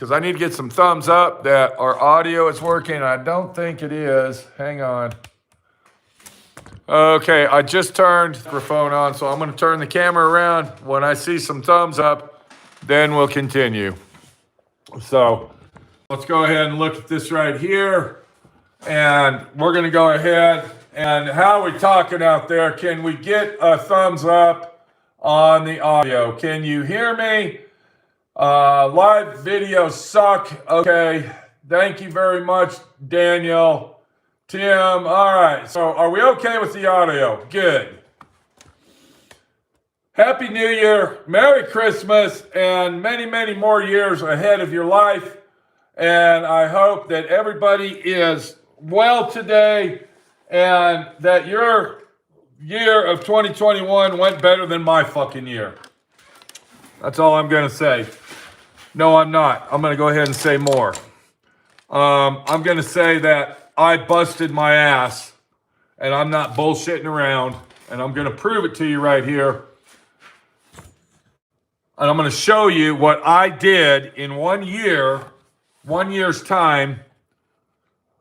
because I need to get some thumbs up that our audio is working. I don't think it is. Hang on. Okay, I just turned the microphone on, so I'm going to turn the camera around. When I see some thumbs up, then we'll continue. So let's go ahead and look at this right here. And we're going to go ahead. And how are we talking out there? Can we get a thumbs up on the audio? Can you hear me? Live videos suck. Okay. Thank you very much, Daniel. Tim. All right. So are we okay with the audio? Good. Happy New Year. Merry Christmas. And many, many more years ahead of your life. And I hope that everybody is well today and that your year of 2021 went better than my fucking year. That's all I'm going to say. No, I'm not. I'm going to go ahead and say more. I'm going to say that I busted my ass and I'm not bullshitting around, and I'm going to prove it to you right here. And I'm going to show you what I did in 1 year's time.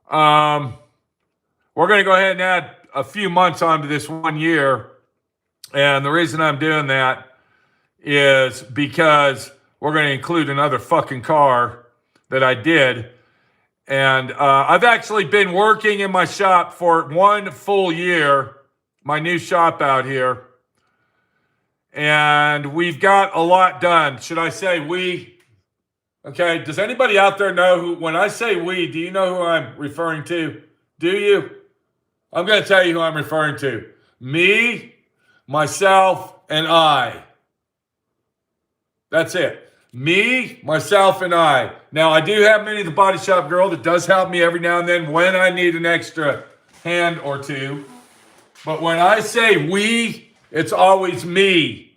We're going to go ahead and add a few months onto this 1 year. And the reason I'm doing that is because we're going to include another fucking car that I did. And I've actually been working in my shop for 1 full year, my new shop out here. And we've got a lot done. Should I say we? Okay, does anybody out there know who, when I say we, do you know who I'm referring to? Do you? I'm going to tell you who I'm referring to. Me, myself, and I. That's it. Me, myself, and I. Now, I do have Minnie the Body Shop Girl that does help me every now and then when I need an extra hand or two. But when I say we, it's always me.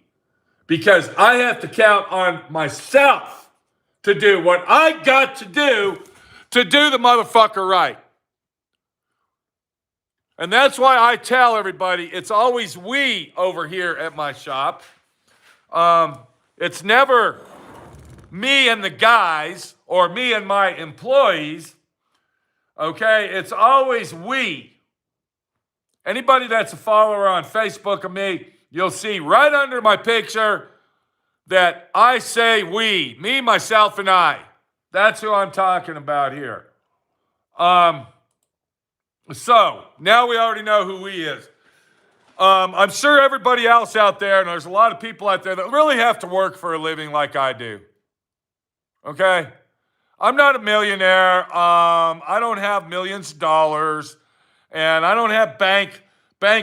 Because I have to count on myself to do what I got to do the motherfucker right. And that's why I tell everybody it's always we over here at my shop. It's never me and the guys or me and my employees. Okay, it's always we. Anybody that's a follower on Facebook of me, you'll see right under my picture that I say we, me, myself, and I. That's who I'm talking about here. So, now we already know who we is. I'm sure everybody else out there, and there's a lot of people out there that really have to work for a living like I do. Okay? I'm not a millionaire. I don't have millions of dollars. And I don't have bank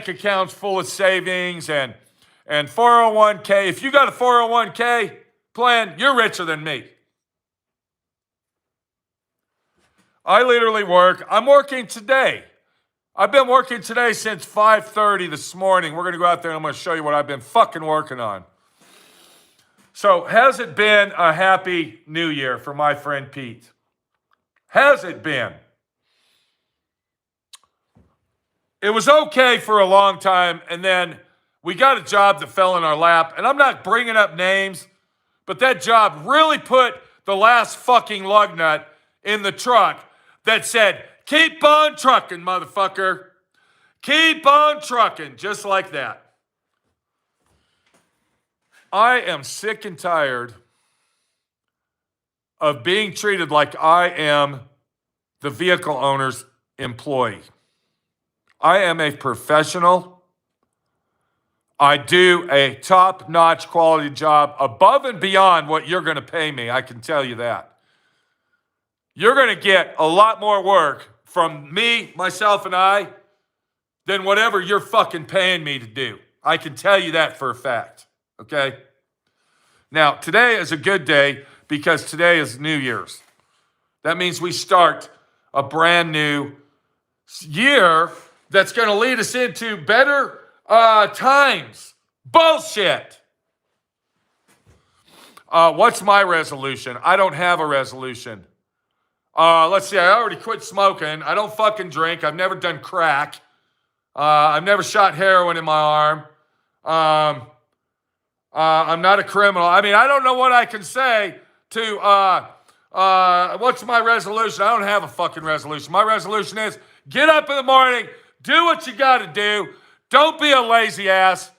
accounts full of savings and 401k. If you got a 401k plan, you're richer than me. I literally work. I'm working today. I've been working today since 5:30 this morning. We're going to go out there and I'm going to show you what I've been fucking working on. So, has it been a happy new year for my friend Pete? Has it been? It was okay for a long time, and then we got a job that fell in our lap, and I'm not bringing up names, but that job really put the last fucking lug nut in the truck that said, keep on trucking, motherfucker. Keep on trucking, just like that. I am sick and tired of being treated like I am the vehicle owner's employee. I am a professional. I do a top-notch quality job above and beyond what you're going to pay me, I can tell you that. You're going to get a lot more work from me, myself, and I than whatever you're fucking paying me to do. I can tell you that for a fact, okay? Now, today is a good day because today is New Year's. That means we start a brand new year that's going to lead us into better times. Bullshit. What's my resolution? I don't have a resolution. Let's see, I already quit smoking. I don't fucking drink. I've never done crack. I've never shot heroin in my arm. I'm not a criminal. I mean, I don't know what I can say to what's my resolution? I don't have a fucking resolution. My resolution is get up in the morning, do what you got to do, don't be a lazy ass,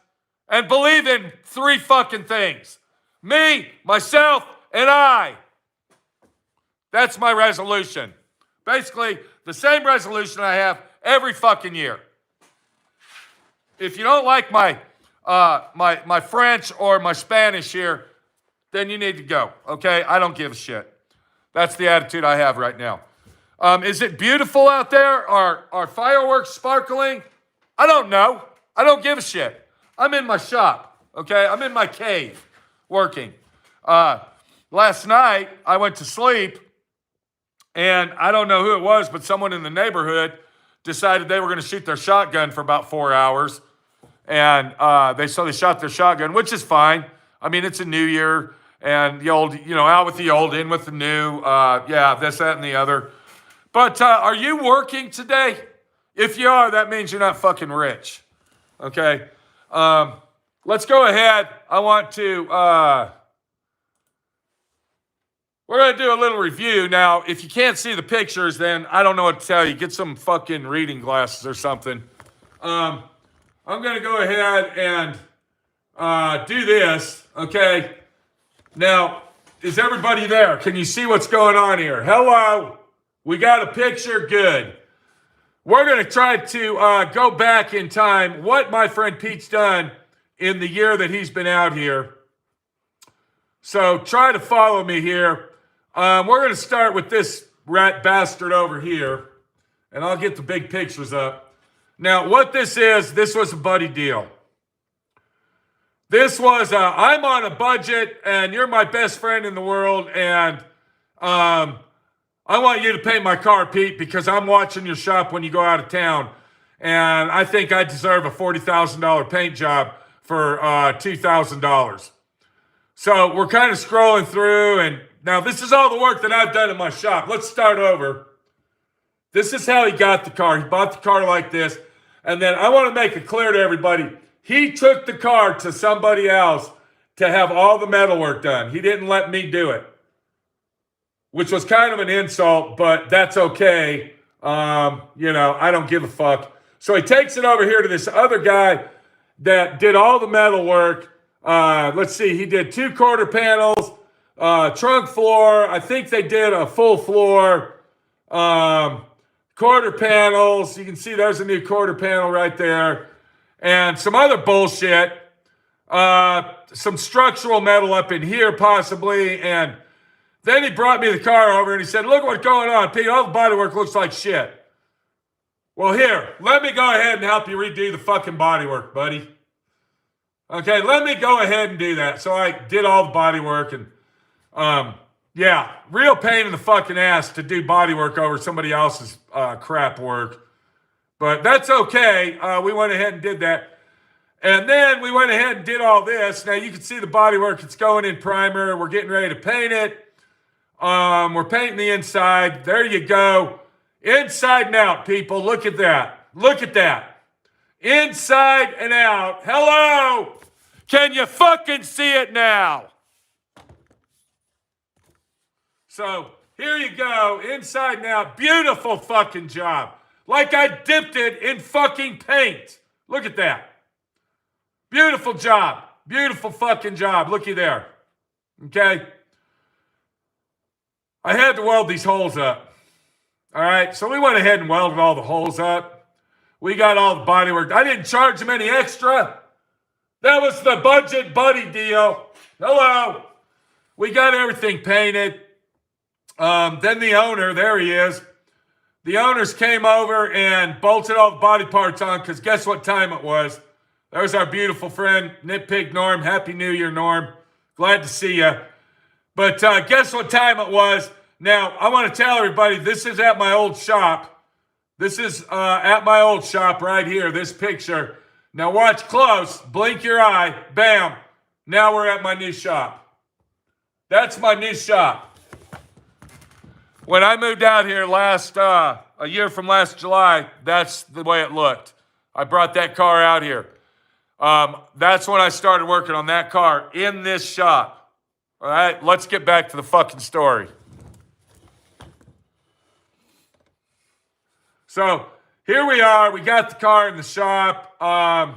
and believe in 3 fucking things. Me, myself, and I. That's my resolution. Basically, the same resolution I have every fucking year. If you don't like my French or my Spanish here, then you need to go, okay? I don't give a shit. That's the attitude I have right now. Is it beautiful out there? Are fireworks sparkling? I don't know. I don't give a shit. I'm in my shop, okay? I'm in my cave working. Last night, I went to sleep, and I don't know who it was, but someone in the neighborhood decided they were going to shoot their shotgun for about 4 hours. And they shot their shotgun, which is fine. I mean, it's a new year, and the old, out with the old, in with the new. This, that, and the other. But are you working today? If you are, that means you're not fucking rich. Okay? Let's go ahead. I want to, we're going to do a little review. Now, if you can't see the pictures, then I don't know what to tell you. Get some fucking reading glasses or something. I'm going to go ahead and do this, okay? Now, is everybody there? Can you see what's going on here? Hello? We got a picture? Good. We're going to try to go back in time, what my friend Pete's done in the year that he's been out here. So try to follow me here. We're going to start with this rat bastard over here, and I'll get the big pictures up. Now, what this was a buddy deal. This was, I'm on a budget, and you're my best friend in the world, and I want you to pay my car, Pete, because I'm watching your shop when you go out of town, and I think I deserve a $40,000 paint job for $2,000. So we're kind of scrolling through, and now this is all the work that I've done in my shop. Let's start over. This is how he got the car. He bought the car like this. And then I want to make it clear to everybody, he took the car to somebody else to have all the metal work done. He didn't let me do it, which was kind of an insult, but that's okay. I don't give a fuck. So he takes it over here to this other guy that did all the metal work. Let's see, he did 2 quarter panels, trunk floor. I think they did a full floor. Quarter panels. You can see there's a new quarter panel right there. And some other bullshit. Some structural metal up in here possibly. And then he brought me the car over and he said, look what's going on, Pete. All the bodywork looks like shit. Well, here, let me go ahead and help you redo the fucking bodywork, buddy. Okay, let me go ahead and do that. So I did all the bodywork and real pain in the fucking ass to do body work over somebody else's crap work. But that's okay. We went ahead and did that. And then we went ahead and did all this. Now you can see the body work. It's going in primer. We're getting ready to paint it. We're painting the inside. There you go. Inside and out, people. Look at that. Look at that. Inside and out. Hello. Can you fucking see it now? So here you go, inside and out. Beautiful fucking job. Like I dipped it in fucking paint. Look at that. Beautiful job. Beautiful fucking job. Looky there. Okay? I had to weld these holes up. All right, so we went ahead and welded all the holes up. We got all the body work. I didn't charge them any extra. That was the budget buddy deal. Hello. We got everything painted. Then the owner, there he is. The owners came over and bolted all the body parts on because guess what time it was? There's our beautiful friend, Nitpig Norm. Happy New Year, Norm. Glad to see you. But guess what time it was? Now, I want to tell everybody, this is at my old shop. This is at my old shop right here, this picture. Now watch close. Blink your eye. Bam. Now we're at my new shop. That's my new shop. When I moved out here a year from last July, that's the way it looked. I brought that car out here. That's when I started working on that car in this shop. All right, let's get back to the fucking story. So here we are. We got the car in the shop. I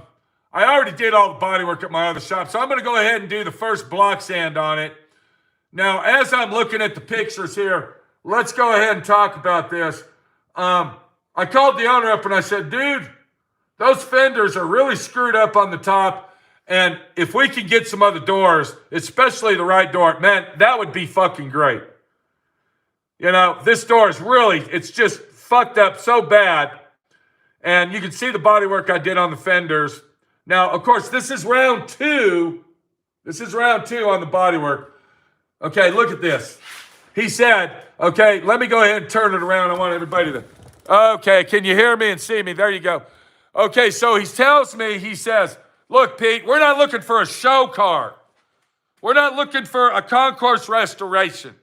already did all the body work at my other shop, so I'm going to go ahead and do the first block sand on it. Now, as I'm looking at the pictures here, let's go ahead and talk about this. I called the owner up and I said, dude, those fenders are really screwed up on the top. And if we can get some other doors, especially the right door, man, that would be fucking great. You know, this door is really, it's just fucked up so bad. And you can see the body work I did on the fenders. Now, of course, this is round two. This is round two on the body work. Okay, look at this. He said, okay, let me go ahead and turn it around. I want everybody to, okay, can you hear me and see me? There you go. Okay, so he tells me, he says, look, Pete, we're not looking for a show car. We're not looking for a concourse restoration.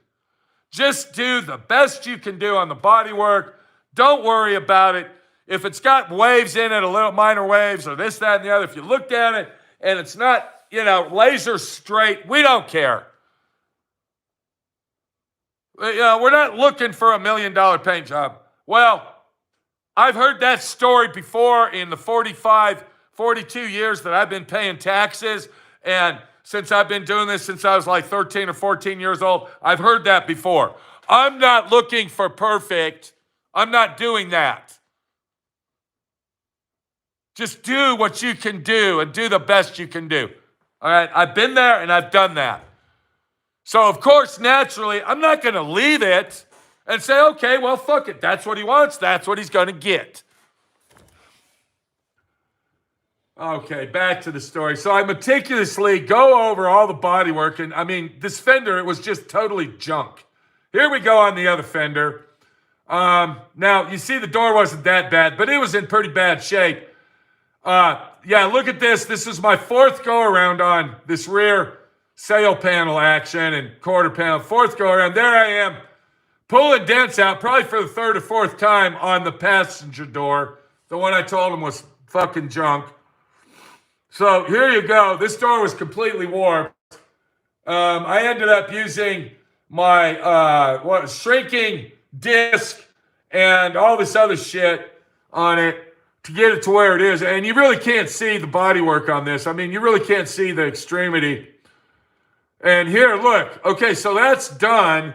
Just do the best you can do on the bodywork. Don't worry about it. If it's got waves in it, a little minor waves or this, that, and the other, if you looked at it and it's not, you know, laser straight, we don't care. You know, we're not looking for $1 million paint job. Well, I've heard that story before in the 42 years that I've been paying taxes. And since I've been doing this since I was like 13 or 14 years old, I've heard that before. I'm not looking for perfect. I'm not doing that. Just do what you can do and do the best you can do. All right, I've been there and I've done that. So, of course, naturally, I'm not going to leave it and say, okay, well, fuck it. That's what he wants. That's what he's going to get. Okay, back to the story. So I meticulously go over all the bodywork. And, I mean, this fender, it was just totally junk. Here we go on the other fender. Now, you see the door wasn't that bad, but it was in pretty bad shape. Yeah, look at this. This is my fourth go-around on this rear sail panel action and quarter panel. Fourth go-around. There I am pulling dents out probably for the third or fourth time on the passenger door. The one I told him was fucking junk. So here you go. This door was completely warped. I ended up using my shrinking disc and all this other shit on it to get it to where it is. And you really can't see the bodywork on this. I mean, you really can't see the extremity. And here, look. Okay, so that's done.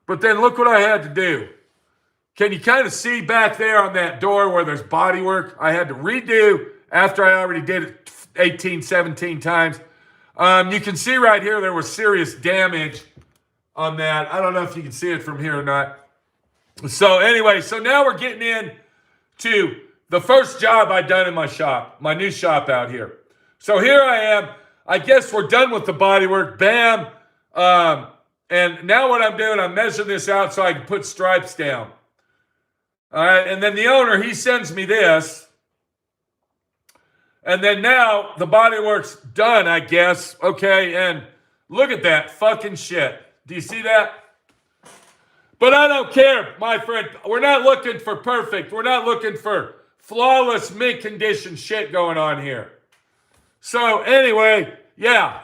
But then look what I had to do. Can you kind of see back there on that door where there's bodywork? I had to redo after I already did it 18, 17 times. You can see right here there was serious damage on that. I don't know if you can see it from here or not. So anyway, so now we're getting in to the first job I done in my shop, my new shop out here. So here I am. I guess we're done with the bodywork. Bam. And now what I'm doing, I'm measuring this out so I can put stripes down. All right, and then the owner, he sends me this. And then now the bodywork's done, I guess. Okay, and look at that fucking shit. Do you see that? But I don't care, my friend. We're not looking for perfect. We're not looking for flawless mint condition shit going on here. So anyway, yeah,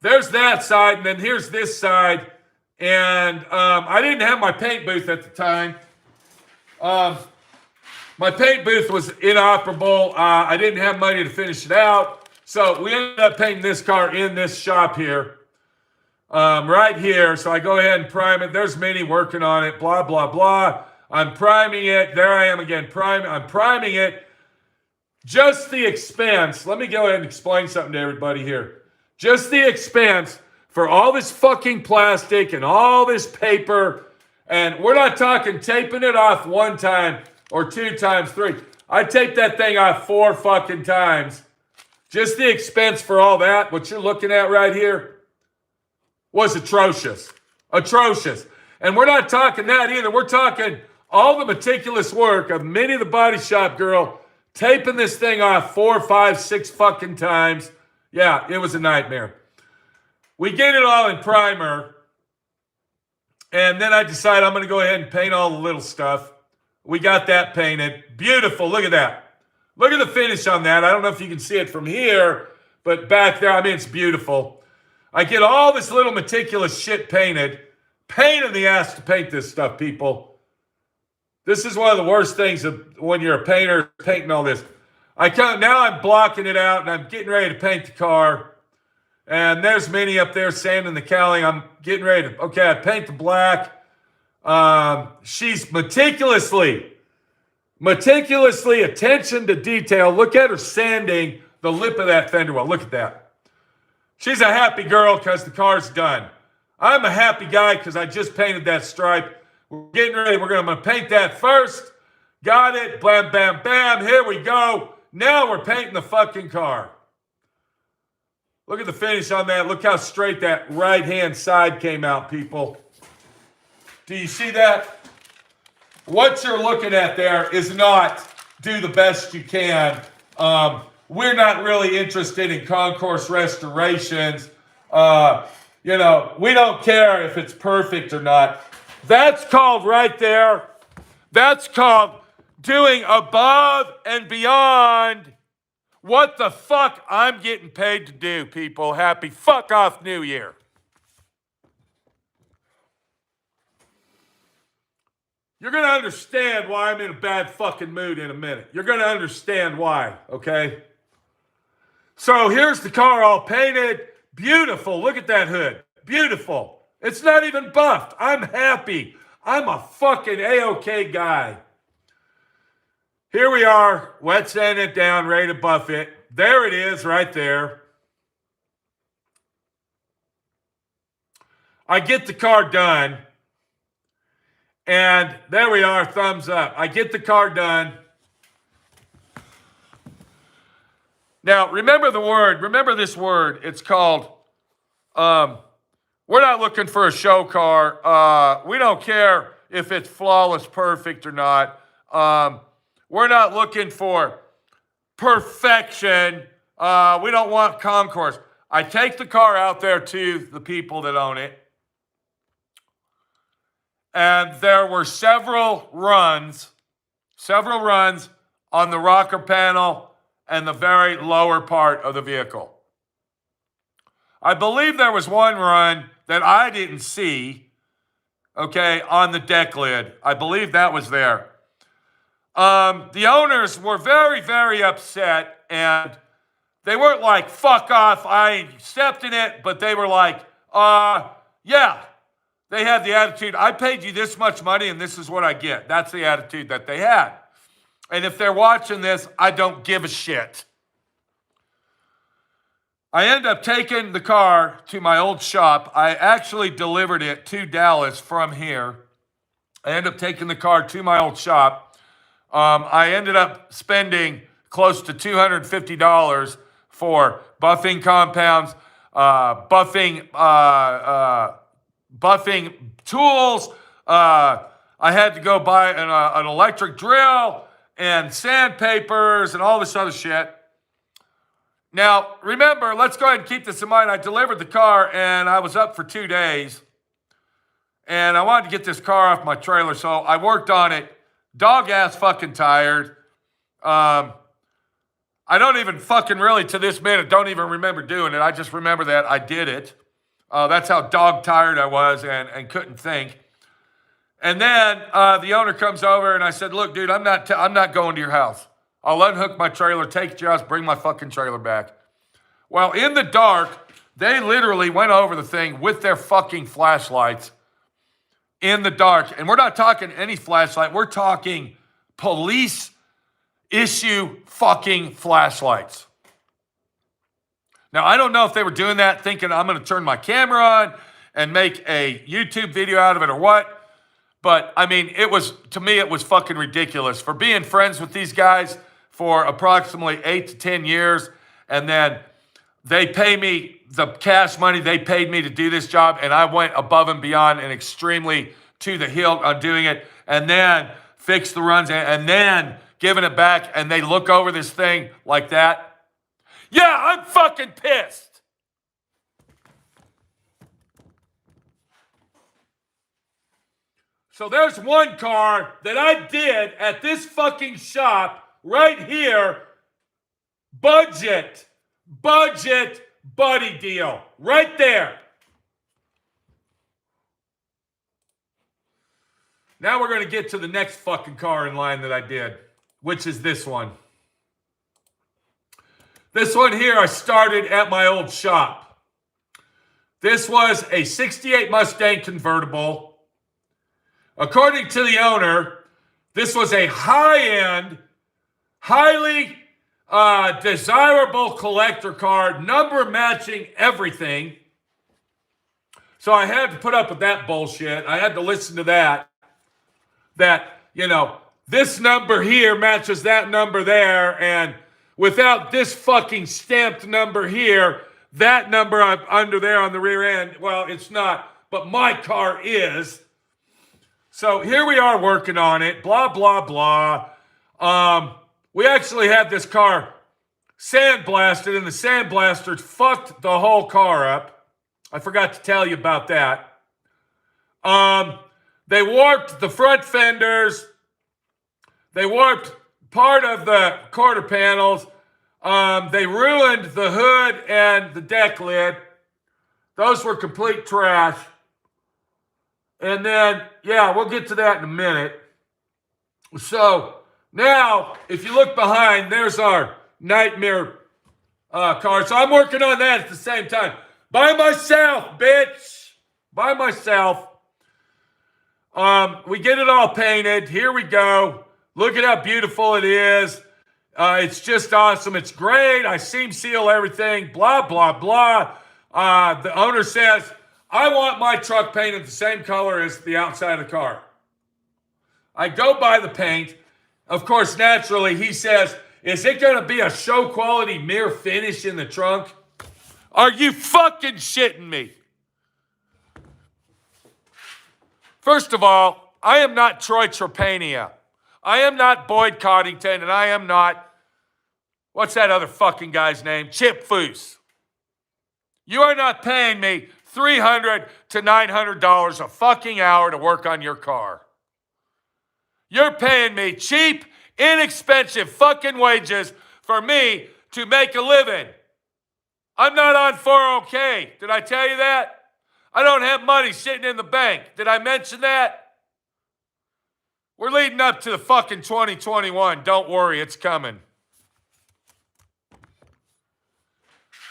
there's that side, and then here's this side. And I didn't have my paint booth at the time. My paint booth was inoperable. I didn't have money to finish it out. So we ended up painting this car in this shop here. Right here. So I go ahead and prime it. There's Minnie working on it. Blah, blah, blah. I'm priming it. There I am again. I'm priming it. Just the expense. Let me go ahead and explain something to everybody here. Just the expense for all this fucking plastic and all this paper. And we're not talking taping it off one time or 2 times, 3. I taped that thing off 4 fucking times. Just the expense for all that, what you're looking at right here, was atrocious. Atrocious. And we're not talking that either. We're talking all the meticulous work of Minnie the Body Shop girl taping this thing off 4, 5, 6 fucking times. Yeah, it was a nightmare. We get it all in primer. And then I decide I'm going to go ahead and paint all the little stuff. We got that painted. Beautiful. Look at that. Look at the finish on that. I don't know if you can see it from here, but back there, I mean, it's beautiful. I get all this little meticulous shit painted. Pain in the ass to paint this stuff, people. This is one of the worst things when you're a painter painting all this. Now I'm blocking it out and I'm getting ready to paint the car. And there's Minnie up there sanding the cowling. I'm getting ready to, okay, I paint the black. She's meticulously attention to detail. Look at her sanding the lip of that fender well. Look at that. She's a happy girl because the car's done. I'm a happy guy because I just painted that stripe. We're getting ready. I'm going to paint that first. Got it. Blam, bam, bam. Here we go. Now we're painting the fucking car. Look at the finish on that. Look how straight that right-hand side came out, people. Do you see that? What you're looking at there is not do the best you can. We're not really interested in concourse restorations. We don't care if it's perfect or not. That's called right there. That's called doing above and beyond what the fuck I'm getting paid to do, people. Happy fuck off New Year. You're going to understand why I'm in a bad fucking mood in a minute. You're going to understand why, okay? So here's the car all painted. Beautiful. Look at that hood. Beautiful. It's not even buffed. I'm happy. I'm a fucking A-OK guy. Here we are, wet sanding it down, ready to buff it. There it is right there. I get the car done. And there we are, thumbs up. I get the car done. Now, remember this word. It's called, we're not looking for a show car. We don't care if it's flawless, perfect or not. We're not looking for perfection. We don't want concourse. I take the car out there to the people that own it. And there were several runs on the rocker panel and the very lower part of the vehicle. I believe there was one run that I didn't see, okay, on the deck lid. I believe that was there. The owners were very, very upset, and they weren't like, fuck off, I ain't accepting it, but they were like, yeah. They had the attitude, I paid you this much money and this is what I get. That's the attitude that they had. And if they're watching this, I don't give a shit. I end up taking the car to my old shop. I actually delivered it to Dallas from here. I end up taking the car to my old shop. I ended up spending close to $250 for buffing compounds, buffing tools. I had to go buy an electric drill and sandpapers and all this other shit. Now, remember, let's go ahead and keep this in mind. I delivered the car and I was up for 2 days. And I wanted to get this car off my trailer, so I worked on it. Dog ass fucking tired. I don't even fucking really, to this minute, don't even remember doing it. I just remember that I did it. That's how dog tired I was and couldn't think. And then the owner comes over and I said, look, dude, I'm not going to your house. I'll unhook my trailer, take it to your house, bring my fucking trailer back. Well, in the dark, they literally went over the thing with their fucking flashlights in the dark. And we're not talking any flashlight. We're talking police issue fucking flashlights. Now, I don't know if they were doing that thinking I'm going to turn my camera on and make a YouTube video out of it or what. But, I mean, to me, it was fucking ridiculous. For being friends with these guys for approximately 8 to 10 years, and then they pay me the cash money they paid me to do this job, and I went above and beyond and extremely to the hilt on doing it, and then fix the runs, and then giving it back, and they look over this thing like that. Yeah, I'm fucking pissed. So there's one car that I did at this fucking shop right here. Budget buddy deal. Right there. Now we're going to get to the next fucking car in line that I did, which is this one. This one here I started at my old shop. This was a 68 Mustang convertible. According to the owner, this was a high-end, highly desirable collector car, number matching everything. So I had to put up with that bullshit. I had to listen to that. That, you know, this number here matches that number there, and without this fucking stamped number here, that number under there on the rear end, well, it's not, but my car is. So here we are working on it, blah, blah, blah. We actually had this car sandblasted, and the sandblaster fucked the whole car up. I forgot to tell you about that. They warped the front fenders. They warped part of the quarter panels. They ruined the hood and the deck lid. Those were complete trash. And then, yeah, we'll get to that in a minute. So now, if you look behind, there's our nightmare car. So I'm working on that at the same time. By myself, bitch. By myself. We get it all painted. Here we go. Look at how beautiful it is. It's just awesome. It's great. I seam seal everything. Blah, blah, blah. The owner says, I want my truck painted the same color as the outside of the car. I go buy the paint. Of course, naturally, he says, is it going to be a show quality mirror finish in the trunk? Are you fucking shitting me? First of all, I am not Troy Trepania. I am not Boyd Coddington, and I am not, what's that other fucking guy's name? Chip Foose. You are not paying me $300 to $900 a fucking hour to work on your car. You're paying me cheap, inexpensive fucking wages for me to make a living. I'm not on 401k. Did I tell you that? I don't have money sitting in the bank. Did I mention that? We're leading up to the fucking 2021. Don't worry, it's coming.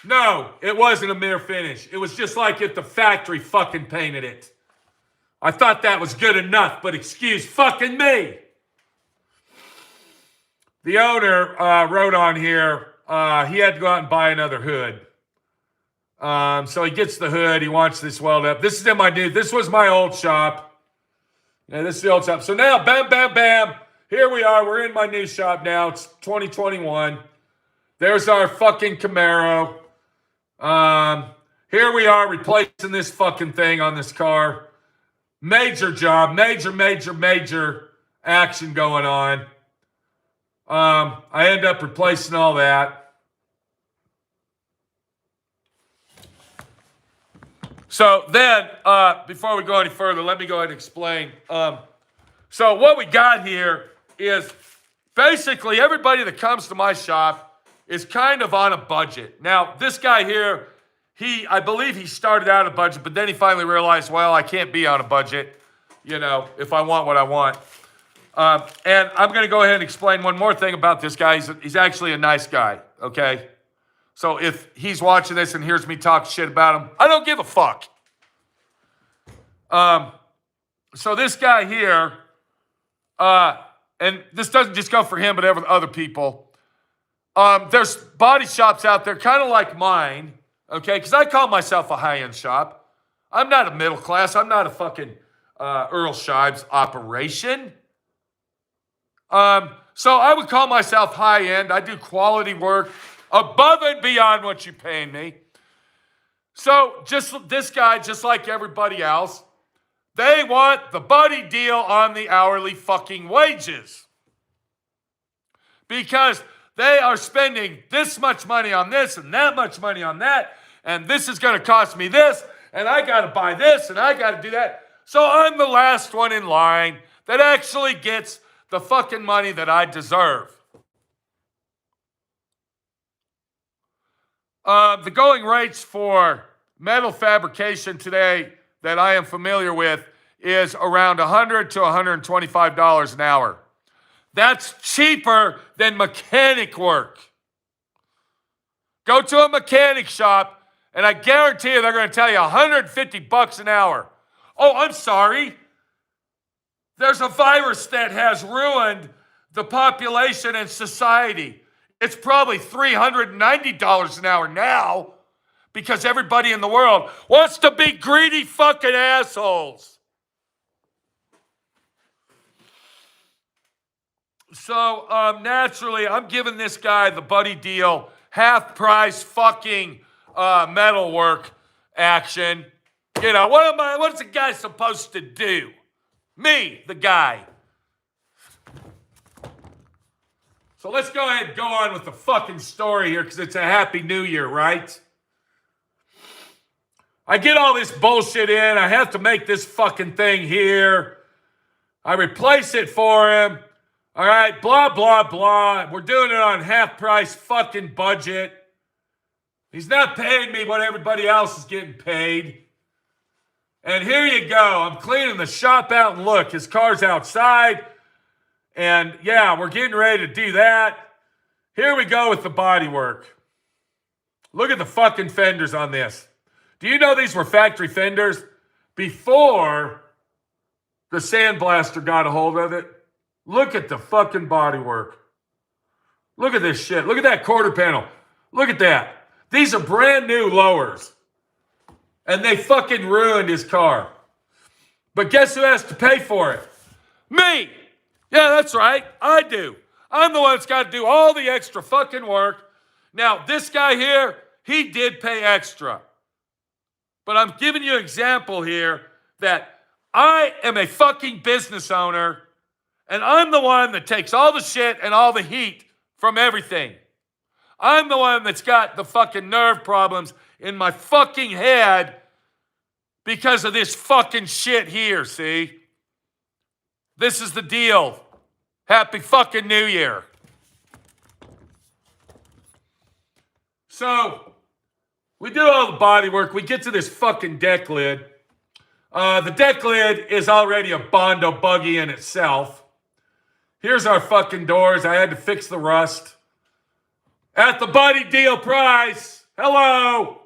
No, it wasn't a mirror finish. It was just like if the factory fucking painted it. I thought that was good enough, but excuse fucking me. The owner wrote on here, he had to go out and buy another hood. So he gets the hood. He wants this welded up. This is in my new, this was my old shop. Yeah, this is the old shop. So now, bam, bam, bam. Here we are. We're in my new shop now. It's 2021. There's our fucking Camaro. Here we are replacing this fucking thing on this car. Major job. Major action going on. I end up replacing all that. So then, before we go any further, let me go ahead and explain. So what we got here is basically everybody that comes to my shop is kind of on a budget. Now, this guy here, I believe he started out a budget, but then he finally realized, well, I can't be on a budget, you know, if I want what I want. And I'm going to go ahead and explain one more thing about this guy. He's actually a nice guy, okay? So if he's watching this and hears me talk shit about him, I don't give a fuck. So this guy here, and this doesn't just go for him, but other people. There's body shops out there kind of like mine, okay? Because I call myself a high-end shop. I'm not a middle class. I'm not a fucking Earl Scheib's operation. So I would call myself high-end. I do quality work above and beyond what you're paying me. So just this guy, just like everybody else, they want the buddy deal on the hourly fucking wages. Because they are spending this much money on this and that much money on that, and this is going to cost me this, and I got to buy this, and I got to do that. So I'm the last one in line that actually gets the fucking money that I deserve. The going rates for metal fabrication today that I am familiar with is around $100 to $125 an hour. That's cheaper than mechanic work. Go to a mechanic shop, and I guarantee you they're going to tell you $150 an hour. Oh, I'm sorry. There's a virus that has ruined the population and society. It's probably $390 an hour now because everybody in the world wants to be greedy fucking assholes. So naturally, I'm giving this guy the buddy deal, half price fucking metal work action. You know, what's a guy supposed to do? Me, the guy. So let's go ahead and go on with the fucking story here because it's a happy new year, right? I get all this bullshit in. I have to make this fucking thing here. I replace it for him. All right, blah, blah, blah. We're doing it on half price fucking budget. He's not paying me what everybody else is getting paid. And here you go. I'm cleaning the shop out, and look, his car's outside. And yeah, we're getting ready to do that. Here we go with the body work. Look at the fucking fenders on this. Do you know these were factory fenders before the sandblaster got a hold of it? Look at the fucking body work. Look at this shit. Look at that quarter panel. Look at that. These are brand new lowers. And they fucking ruined his car. But guess who has to pay for it? Me! Yeah, that's right. I do. I'm the one that's got to do all the extra fucking work. Now, this guy here, he did pay extra. But I'm giving you an example here that I am a fucking business owner, and I'm the one that takes all the shit and all the heat from everything. I'm the one that's got the fucking nerve problems in my fucking head because of this fucking shit here, see? This is the deal. Happy fucking New Year. So, we do all the body work. We get to this fucking deck lid. The deck lid is already a Bondo buggy in itself. Here's our fucking doors. I had to fix the rust. At the buddy deal price. Hello.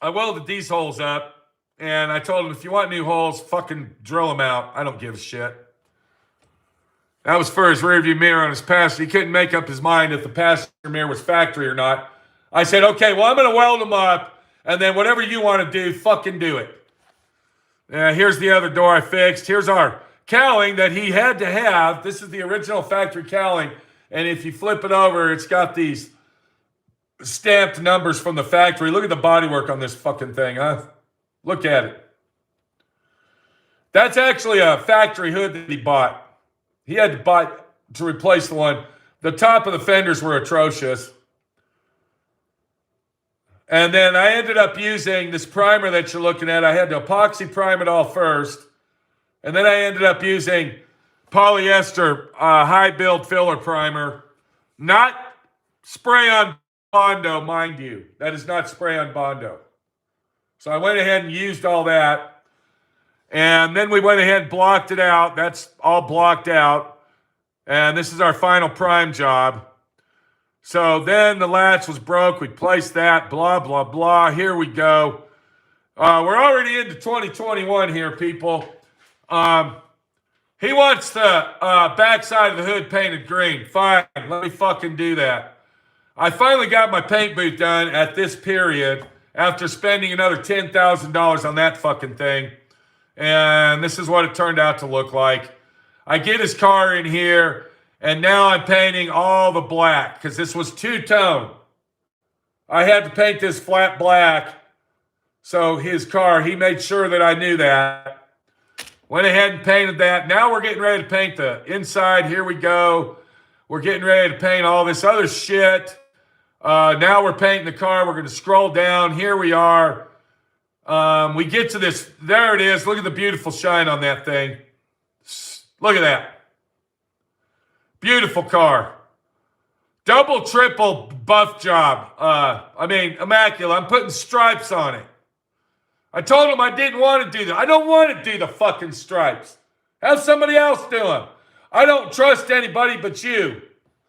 I welded these holes up. And I told him, if you want new holes, fucking drill them out. I don't give a shit. That was for his rearview mirror on his passenger. He couldn't make up his mind if the passenger mirror was factory or not. I said, okay, well, I'm going to weld them up. And then whatever you want to do, fucking do it. Here's the other door I fixed. Here's our cowling that he had to have. This is the original factory cowling. And if you flip it over, it's got these stamped numbers from the factory. Look at the bodywork on this fucking thing, huh? Look at it. That's actually a factory hood that he bought. He had to buy to replace the one. The top of the fenders were atrocious. And then I ended up using this primer that you're looking at. I had to epoxy prime it all first. And then I ended up using polyester high build filler primer. Not spray on Bondo, mind you. That is not spray on Bondo. So I went ahead and used all that. And then we went ahead and blocked it out. That's all blocked out. And this is our final prime job. So then the latch was broke. We placed that, blah, blah, blah. Here we go. We're already into 2021 here, people. He wants the backside of the hood painted green. Fine, let me fucking do that. I finally got my paint booth done at this period after spending another $10,000 on that fucking thing. And this is what it turned out to look like. I get his car in here, and now I'm painting all the black because this was two-tone. I had to paint this flat black. So his car, he made sure that I knew that. Went ahead and painted that. Now we're getting ready to paint the inside. Here we go. We're getting ready to paint all this other shit. Now we're painting the car. We're going to scroll down. Here we are. We get to this. There it is. Look at the beautiful shine on that thing. Look at that. Beautiful car. Double, triple buff job. Immaculate. I'm putting stripes on it. I told him I didn't want to do that. I don't want to do the fucking stripes. Have somebody else do them. I don't trust anybody but you.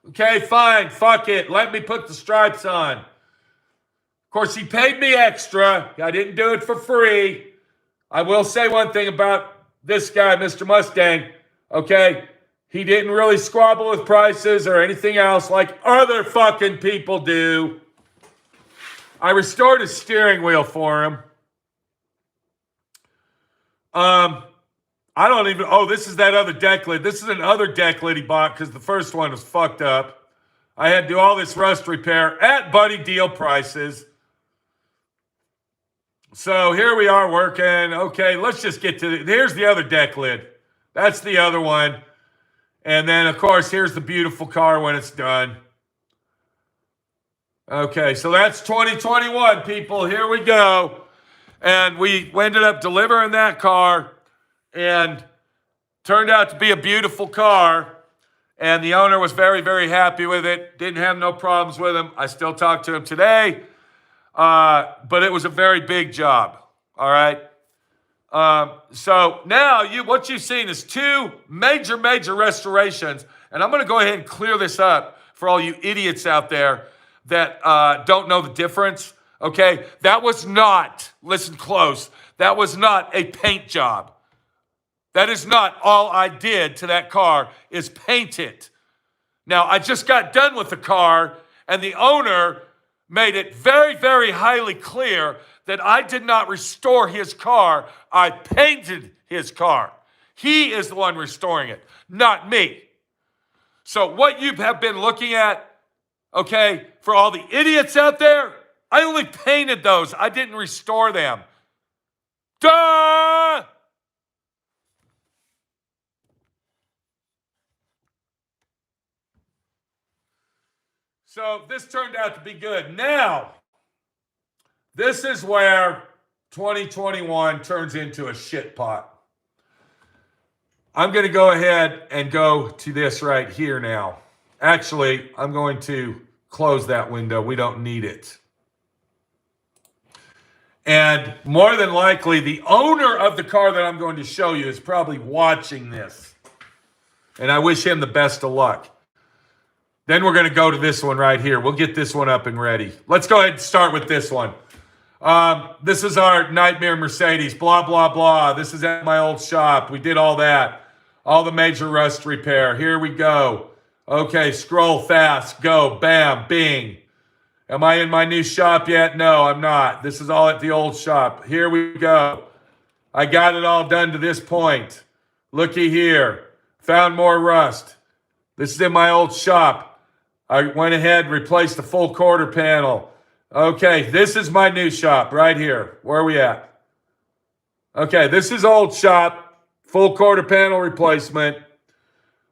Okay, fine, fuck it. Let me put the stripes on. Of course, he paid me extra. I didn't do it for free. I will say one thing about this guy, Mr. Mustang. Okay, he didn't really squabble with prices or anything else like other fucking people do. I restored his steering wheel for him. I don't even, this is that other deck lid. This is another deck lid he bought because the first one was fucked up. I had to do all this rust repair at buddy deal prices. So here we are working. Okay, let's just get to here's the other deck lid. That's the other one. And then, of course, here's the beautiful car when it's done. Okay, so that's 2021, people. Here we go. And we ended up delivering that car. And turned out to be a beautiful car. And the owner was very, very happy with it. Didn't have no problems with him. I still talk to him today. But it was a very big job. All right. So now what you've seen is two major restorations. And I'm going to go ahead and clear this up for all you idiots out there that don't know the difference. Okay. That was not, listen close, that was not a paint job. That is not all I did to that car is paint it. Now, I just got done with the car, and the owner made it very, very highly clear that I did not restore his car. I painted his car. He is the one restoring it, not me. So what you have been looking at, okay, for all the idiots out there, I only painted those. I didn't restore them. Duh! So this turned out to be good. Now, this is where 2021 turns into a shit pot. I'm going to go ahead and go to this right here now. Actually, I'm going to close that window. We don't need it. And more than likely, the owner of the car that I'm going to show you is probably watching this. And I wish him the best of luck. Then we're going to go to this one right here. We'll get this one up and ready. Let's go ahead and start with this one. This is our Nightmare Mercedes, blah, blah, blah. This is at my old shop. We did all that. All the major rust repair. Here we go. Okay, scroll fast. Go. Bam. Bing. Am I in my new shop yet? No, I'm not. This is all at the old shop. Here we go. I got it all done to this point. Looky here. Found more rust. This is in my old shop. I went ahead, replaced the full quarter panel. Okay, this is my new shop right here. Where are we at? Okay, this is old shop. Full quarter panel replacement.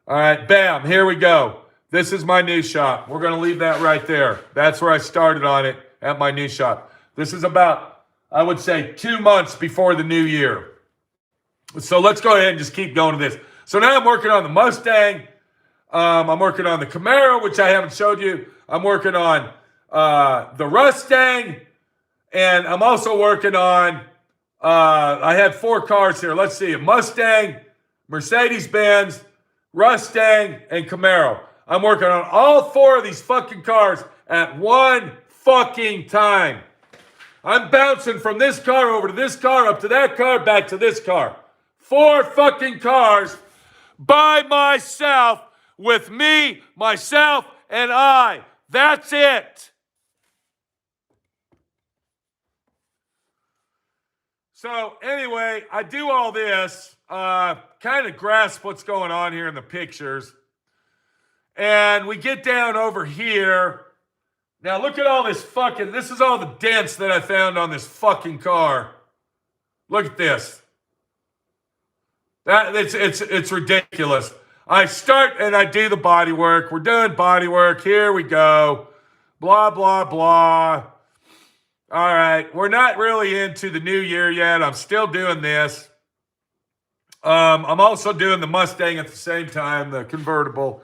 All right, bam, here we go. This is my new shop. We're going to leave that right there. That's where I started on it, at my new shop. This is about, I would say, 2 months before the new year. So let's go ahead and just keep going to this. So now I'm working on the Mustang. I'm working on the Camaro, which I haven't showed you. I'm working on the Mustang. And I'm also working on, I had 4 cars here. Let's see, a Mustang, Mercedes-Benz, Mustang, and Camaro. I'm working on all 4 of these fucking cars at one fucking time. I'm bouncing from this car over to this car, up to that car, back to this car. 4 fucking cars by myself. With me, myself, and I. That's it. So anyway, I do all this, kind of grasp what's going on here in the pictures. And we get down over here. Now look at all this fucking, this is all the dents that I found on this fucking car. Look at this. It's ridiculous. I start and I do the body work. We're doing body work. Here we go. Blah, blah, blah. All right. We're not really into the new year yet. I'm still doing this. I'm also doing the Mustang at the same time, the convertible.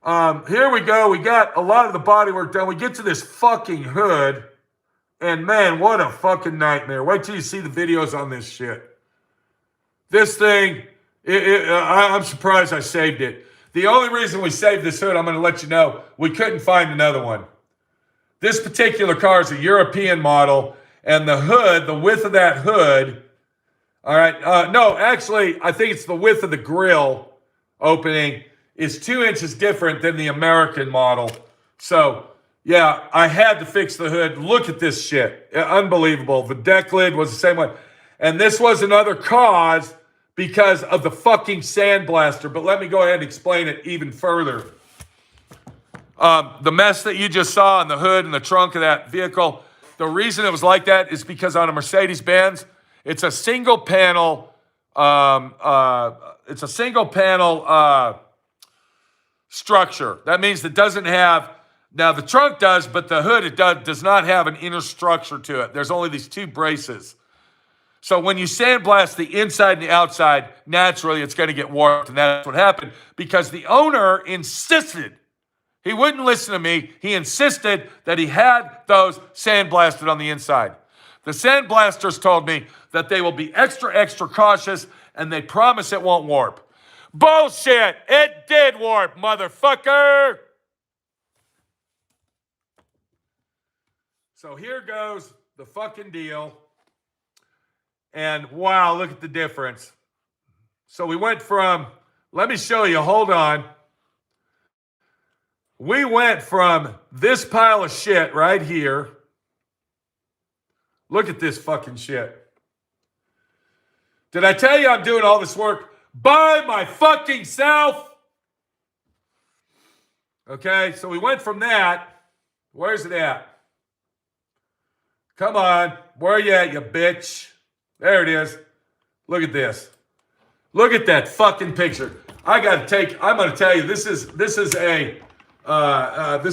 Here we go. We got a lot of the body work done. We get to this fucking hood. And man, what a fucking nightmare. Wait till you see the videos on this shit. This thing, I'm surprised I saved it. The only reason we saved this hood, I'm going to let you know, we couldn't find another one. This particular car is a European model, and the hood, the width of that hood, all right, no, actually, I think it's the width of the grill opening is 2 inches different than the American model. So, yeah, I had to fix the hood. Look at this shit. Unbelievable. The deck lid was the same way. And this was another cause because of the fucking sandblaster. But let me go ahead and explain it even further. The mess that you just saw on the hood and the trunk of that vehicle, the reason it was like that is because on a Mercedes-Benz, it's a single panel, structure. That means it doesn't have, now the trunk does, but the hood, does not have an inner structure to it. There's only these two braces. So when you sandblast the inside and the outside, naturally it's going to get warped, and that's what happened because the owner insisted. He wouldn't listen to me. He insisted that he had those sandblasted on the inside. The sandblasters told me that they will be extra, extra cautious, and they promise it won't warp. Bullshit! It did warp, motherfucker! So here goes the fucking deal. And wow, look at the difference. So we went from, let me show you, hold on. We went from this pile of shit right here. Look at this fucking shit. Did I tell you I'm doing all this work by my fucking self? Okay, so we went from that. Where's it at? Come on. Where are you at, you bitch? There it is. Look at this. Look at that fucking picture. I'm going to tell you, this is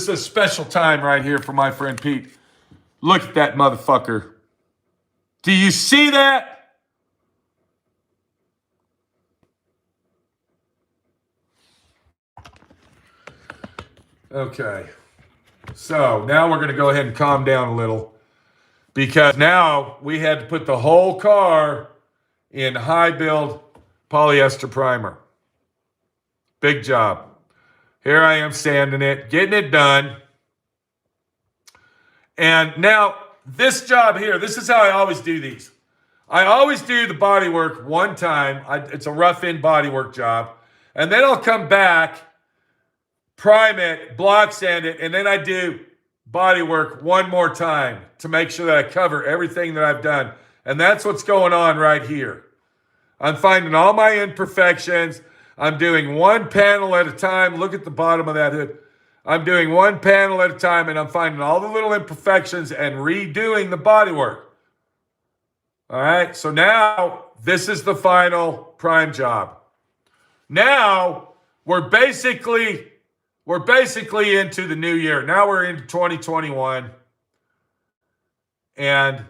a special time right here for my friend Pete. Look at that motherfucker. Do you see that? Okay. So now we're going to go ahead and calm down a little because now we had to put the whole car in high build polyester primer. Big job. Here I am sanding it, getting it done. And now this job here, this is how I always do these. I always do the body work one time. It's a rough-in body work job. And then I'll come back, prime it, block sand it, and then I do body work one more time to make sure that I cover everything that I've done. And that's what's going on right here. I'm finding all my imperfections. I'm doing one panel at a time. Look at the bottom of that hood. I'm doing one panel at a time, and I'm finding all the little imperfections and redoing the bodywork. All right, so now this is the final prime job. Now we're basically into the new year. Now we're into 2021, and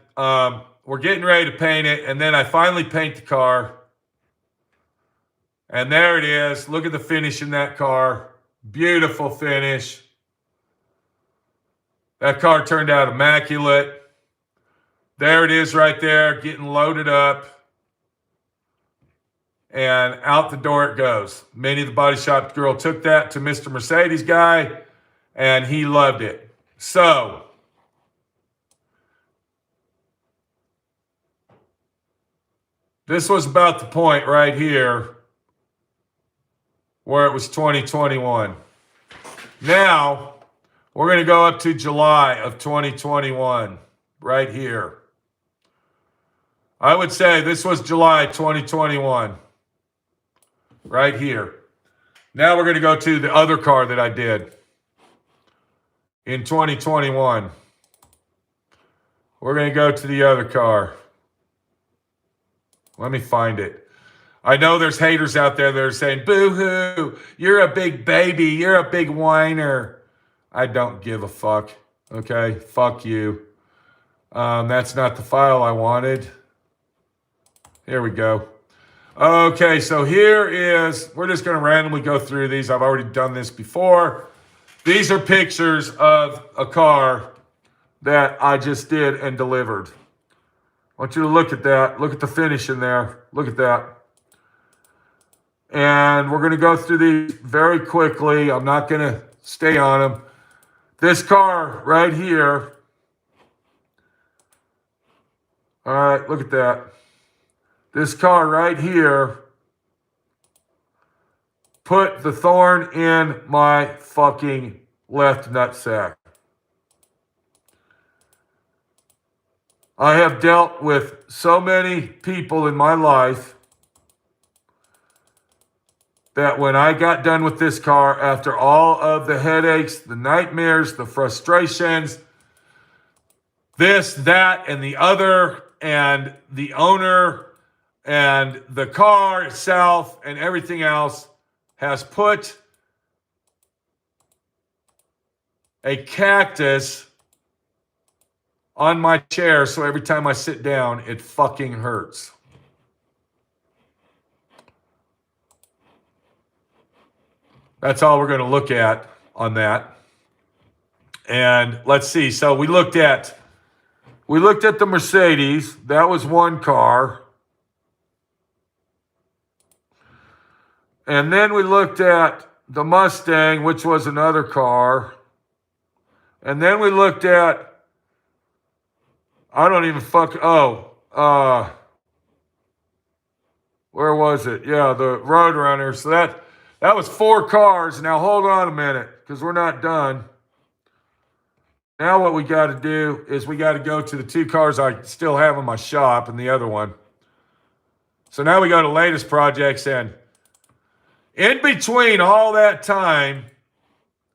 we're getting ready to paint it, and then I finally paint the car. And there it is. Look at the finish in that car. Beautiful finish. That car turned out immaculate. There it is right there, getting loaded up. And out the door it goes. Minnie, the body shop girl, took that to Mr. Mercedes guy, and he loved it. So, this was about the point right here where it was 2021. Now, we're going to go up to July of 2021, right here. I would say this was July 2021, right here. Now we're going to go to the other car that I did in 2021. We're going to go to the other car. Let me find it. I know there's haters out there that are saying, boo-hoo, you're a big baby, you're a big whiner. I don't give a fuck, okay? Fuck you. That's not the file I wanted. Here we go. Okay, so here is, we're just going to randomly go through these. I've already done this before. These are pictures of a car that I just did and delivered. I want you to look at that. Look at the finish in there. Look at that. And we're going to go through these very quickly. I'm not going to stay on them. This car right here. All right, look at that. This car right here put the thorn in my fucking left nutsack. I have dealt with so many people in my life that when I got done with this car, after all of the headaches, the nightmares, the frustrations, this, that, and the other, and the owner, and the car itself, and everything else has put a cactus on my chair, so every time I sit down, it fucking hurts. That's all we're going to look at on that. And let's see. So we looked at the Mercedes. That was one car. And then we looked at the Mustang, which was another car. And then we looked at, I don't even where was it? Yeah, the Roadrunner. So that was 4 cars. Now hold on a minute, because we're not done. Now what we got to do is we got to go to the 2 cars I still have in my shop and the other one. So now we go to latest projects, and in between all that time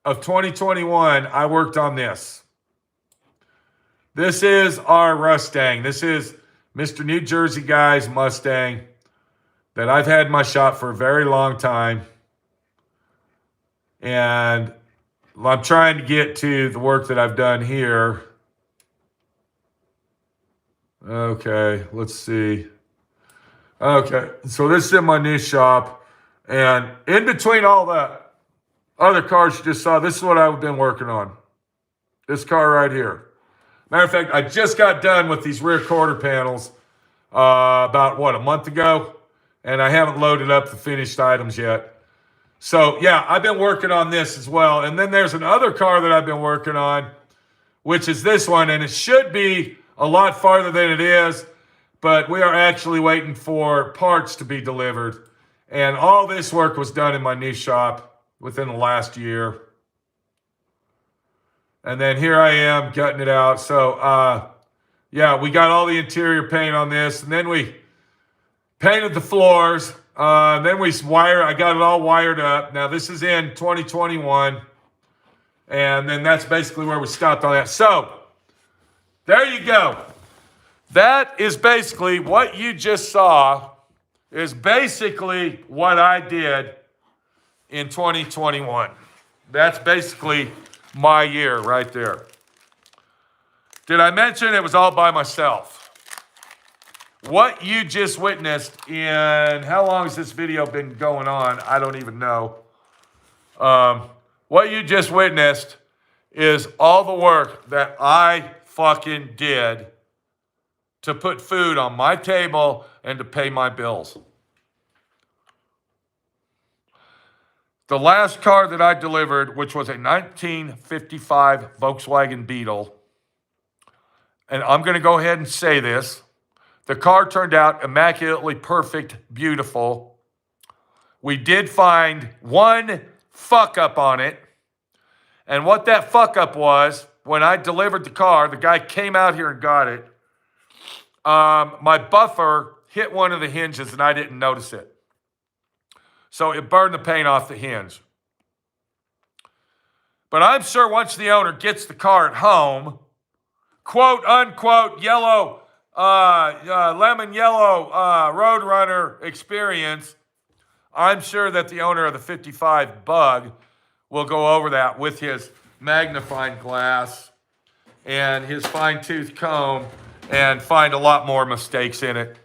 of 2021, I worked on this. This is our Mustang. This is Mr. New Jersey Guy's Mustang that I've had in my shop for a very long time. And I'm trying to get to the work that I've done here. Okay, let's see. Okay, so this is in my new shop. And in between all the other cars you just saw, this is what I've been working on. This car right here. Matter of fact, I just got done with these rear quarter panels about, a month ago? And I haven't loaded up the finished items yet. So, yeah, I've been working on this as well. And then there's another car that I've been working on, which is this one. And it should be a lot farther than it is. But we are actually waiting for parts to be delivered. And all this work was done in my new shop within the last year. And then here I am gutting it out. So, yeah, we got all the interior paint on this. And then we painted the floors. Then I got it all wired up. Now, this is in 2021. And then that's basically where we stopped on that. So, there you go. That is basically what you just saw is basically what I did in 2021. That's basically my year right there. Did I mention it was all by myself? What you just witnessed in, how long has this video been going on? I don't even know. What you just witnessed is all the work that I fucking did to put food on my table and to pay my bills. The last car that I delivered, which was a 1955 Volkswagen Beetle, and I'm going to go ahead and say this, the car turned out immaculately perfect, beautiful. We did find one fuck up on it, and what that fuck up was, when I delivered the car, the guy came out here and got it. My buffer hit one of the hinges and I didn't notice it. So it burned the paint off the hinge. But I'm sure once the owner gets the car at home, quote unquote yellow, lemon yellow Roadrunner experience, I'm sure that the owner of the 55 Bug will go over that with his magnifying glass and his fine-tooth comb and find a lot more mistakes in it.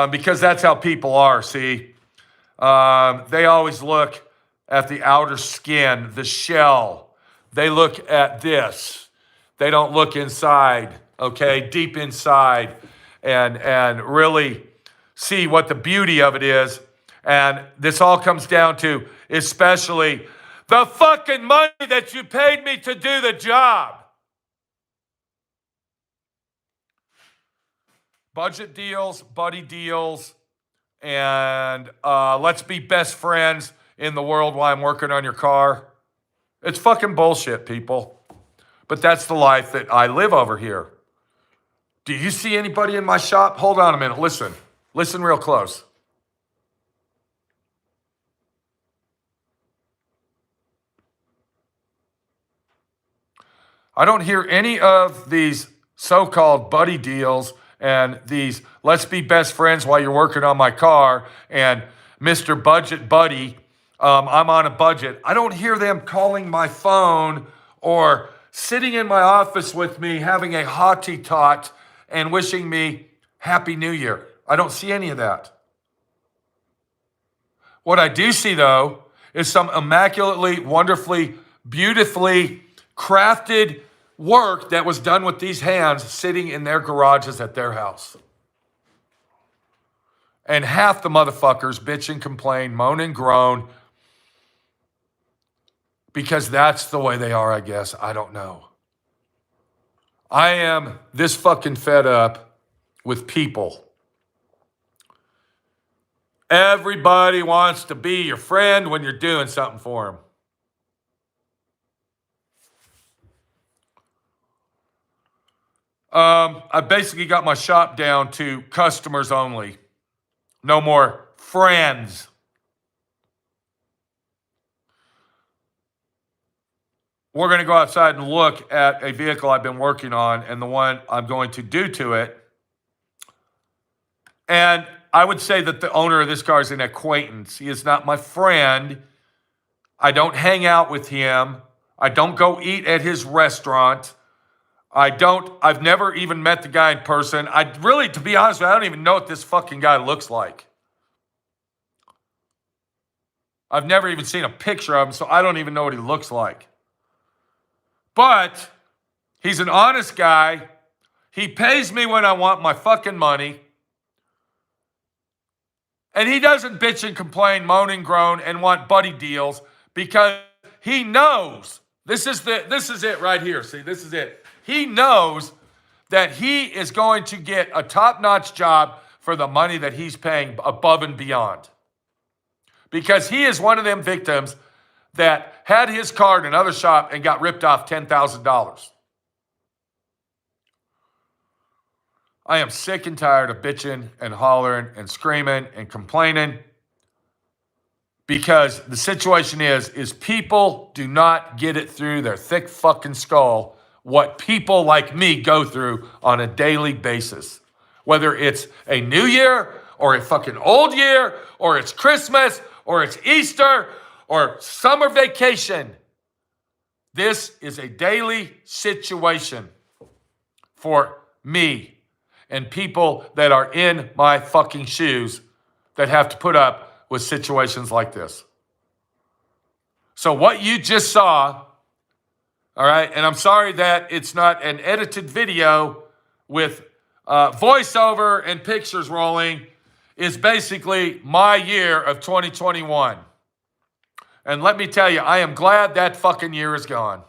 Because that's how people are, see? They always look at the outer skin, the shell. They look at this. They don't look inside, okay, deep inside, and really see what the beauty of it is. And this all comes down to, especially, the fucking money that you paid me to do the job. Budget deals, buddy deals, and let's be best friends in the world while I'm working on your car. It's fucking bullshit, people. But that's the life that I live over here. Do you see anybody in my shop? Hold on a minute. Listen. Listen real close. I don't hear any of these so-called buddy deals and these let's be best friends while you're working on my car and Mr. Budget Buddy, I'm on a budget. I don't hear them calling my phone or sitting in my office with me having a hottie tot and wishing me Happy New Year. I don't see any of that. What I do see, though, is some immaculately, wonderfully, beautifully crafted work that was done with these hands sitting in their garages at their house. And half the motherfuckers bitch and complain, moan and groan, because that's the way they are, I guess. I don't know. I am this fucking fed up with people. Everybody wants to be your friend when you're doing something for them. I basically got my shop down to customers only. No more friends. We're going to go outside and look at a vehicle I've been working on and the one I'm going to do to it. And I would say that the owner of this car is an acquaintance. He is not my friend. I don't hang out with him. I don't go eat at his restaurant. I've never even met the guy in person. To be honest with you, I don't even know what this fucking guy looks like. I've never even seen a picture of him, so I don't even know what he looks like. But he's an honest guy. He pays me when I want my fucking money. And he doesn't bitch and complain, moan and groan, and want buddy deals because he knows, this is it right here. See, this is it. He knows that he is going to get a top-notch job for the money that he's paying above and beyond. Because he is one of them victims that had his car in another shop and got ripped off $10,000. I am sick and tired of bitching and hollering and screaming and complaining because the situation is people do not get it through their thick fucking skull what people like me go through on a daily basis. Whether it's a new year or a fucking old year or it's Christmas or it's Easter or summer vacation. This is a daily situation for me and people that are in my fucking shoes that have to put up with situations like this. So what you just saw, all right, and I'm sorry that it's not an edited video with voiceover and pictures rolling, is basically my year of 2021. And let me tell you, I am glad that fucking year is gone.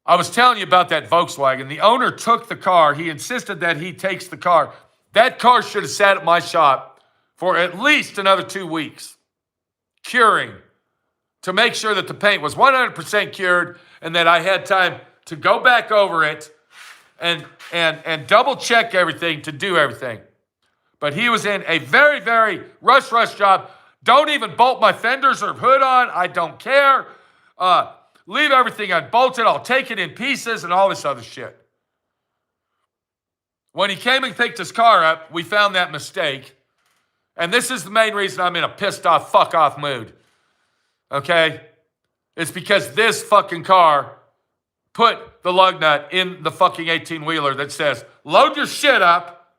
I was telling you about that Volkswagen. The owner took the car. He insisted that he takes the car. That car should have sat at my shop for at least another 2 weeks, curing, to make sure that the paint was 100% cured and that I had time to go back over it and double check everything to do everything. But he was in a very, very rush job. Don't even bolt my fenders or hood on. I don't care. Leave everything unbolted. I'll take it in pieces and all this other shit. When he came and picked his car up, we found that mistake. And this is the main reason I'm in a pissed off, fuck off mood. Okay? It's because this fucking car put the lug nut in the fucking 18-wheeler that says, load your shit up,